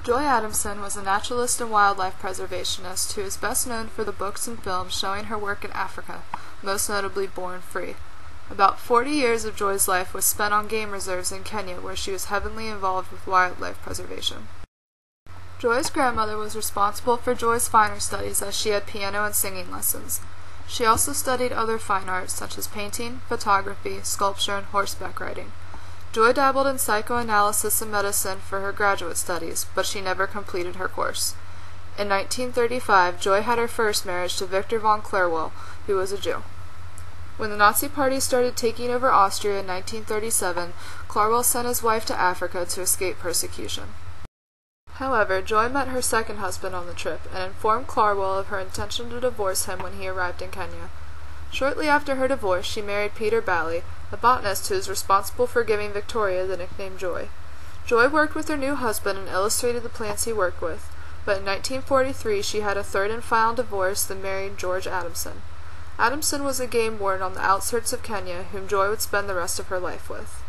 Joy Adamson was a naturalist and wildlife preservationist who is best known for the books and films showing her work in Africa, most notably Born Free. About 40 years of Joy's life was spent on game reserves in Kenya, where she was heavily involved with wildlife preservation. Joy's grandmother was responsible for Joy's finer studies, as she had piano and singing lessons. She also studied other fine arts such as painting, photography, sculpture, and horseback riding. Joy dabbled in psychoanalysis and medicine for her graduate studies, but she never completed her course. In 1935, Joy had her first marriage to Victor von Clairvaux, who was a Jew. When the Nazi Party started taking over Austria in 1937, Clairvaux sent his wife to Africa to escape persecution. However, Joy met her second husband on the trip and informed Clairvaux of her intention to divorce him when he arrived in Kenya. Shortly after her divorce, she married Peter Bally, a botanist who is responsible for giving Victoria the nickname Joy. Joy worked with her new husband and illustrated the plants he worked with, but in 1943 she had a third and final divorce and married George Adamson. Adamson was a game warden on the outskirts of Kenya, whom Joy would spend the rest of her life with.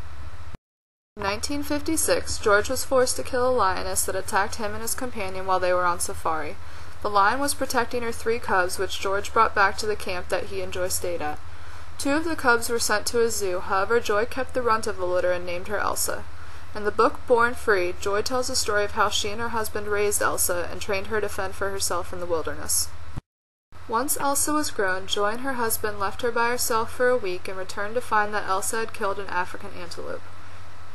In 1956, George was forced to kill a lioness that attacked him and his companion while they were on safari. The lion was protecting her 3 cubs, which George brought back to the camp that he and Joy stayed at. 2 of the cubs were sent to a zoo, however Joy kept the runt of the litter and named her Elsa. In the book Born Free, Joy tells the story of how she and her husband raised Elsa and trained her to fend for herself in the wilderness. Once Elsa was grown, Joy and her husband left her by herself for a week and returned to find that Elsa had killed an African antelope.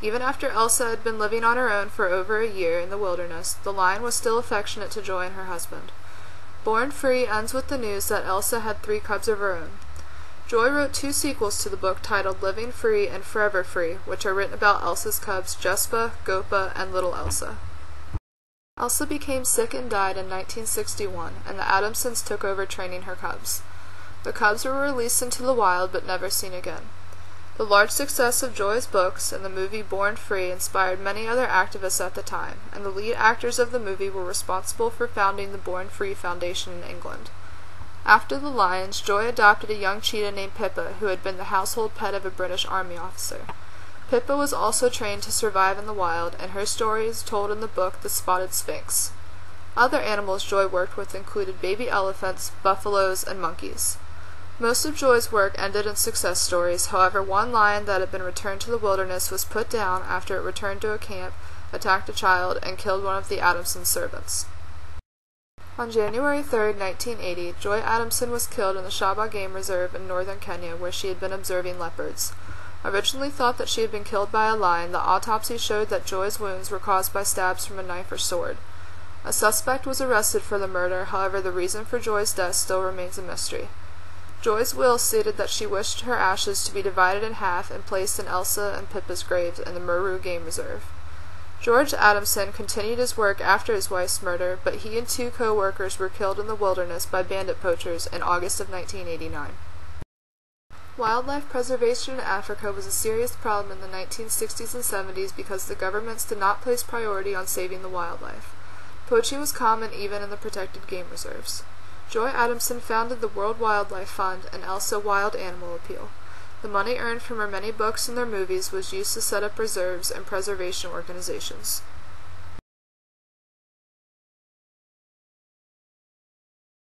Even after Elsa had been living on her own for over a year in the wilderness, the lion was still affectionate to Joy and her husband. Born Free ends with the news that Elsa had 3 cubs of her own. Joy wrote 2 sequels to the book titled Living Free and Forever Free, which are written about Elsa's cubs Jespa, Gopa, and Little Elsa. Elsa became sick and died in 1961, and the Adamsons took over training her cubs. The cubs were released into the wild but never seen again. The large success of Joy's books and the movie Born Free inspired many other activists at the time, and the lead actors of the movie were responsible for founding the Born Free Foundation in England. After the lions, Joy adopted a young cheetah named Pippa, who had been the household pet of a British Army officer. Pippa was also trained to survive in the wild, and her story is told in the book The Spotted Sphinx. Other animals Joy worked with included baby elephants, buffaloes, and monkeys. Most of Joy's work ended in success stories, however one lion that had been returned to the wilderness was put down after it returned to a camp, attacked a child, and killed one of the Adamson servants. On January 3, 1980, Joy Adamson was killed in the Shaba Game Reserve in northern Kenya, where she had been observing leopards. Originally thought that she had been killed by a lion, the autopsy showed that Joy's wounds were caused by stabs from a knife or sword. A suspect was arrested for the murder, however the reason for Joy's death still remains a mystery. Joy's will stated that she wished her ashes to be divided in half and placed in Elsa and Pippa's graves in the Muru Game Reserve. George Adamson continued his work after his wife's murder, but he and 2 co-workers were killed in the wilderness by bandit poachers in August of 1989. Wildlife preservation in Africa was a serious problem in the 1960s and 70s because the governments did not place priority on saving the wildlife. Poaching was common even in the protected game reserves. Joy Adamson founded the World Wildlife Fund and Elsa Wild Animal Appeal. The money earned from her many books and their movies was used to set up reserves and preservation organizations.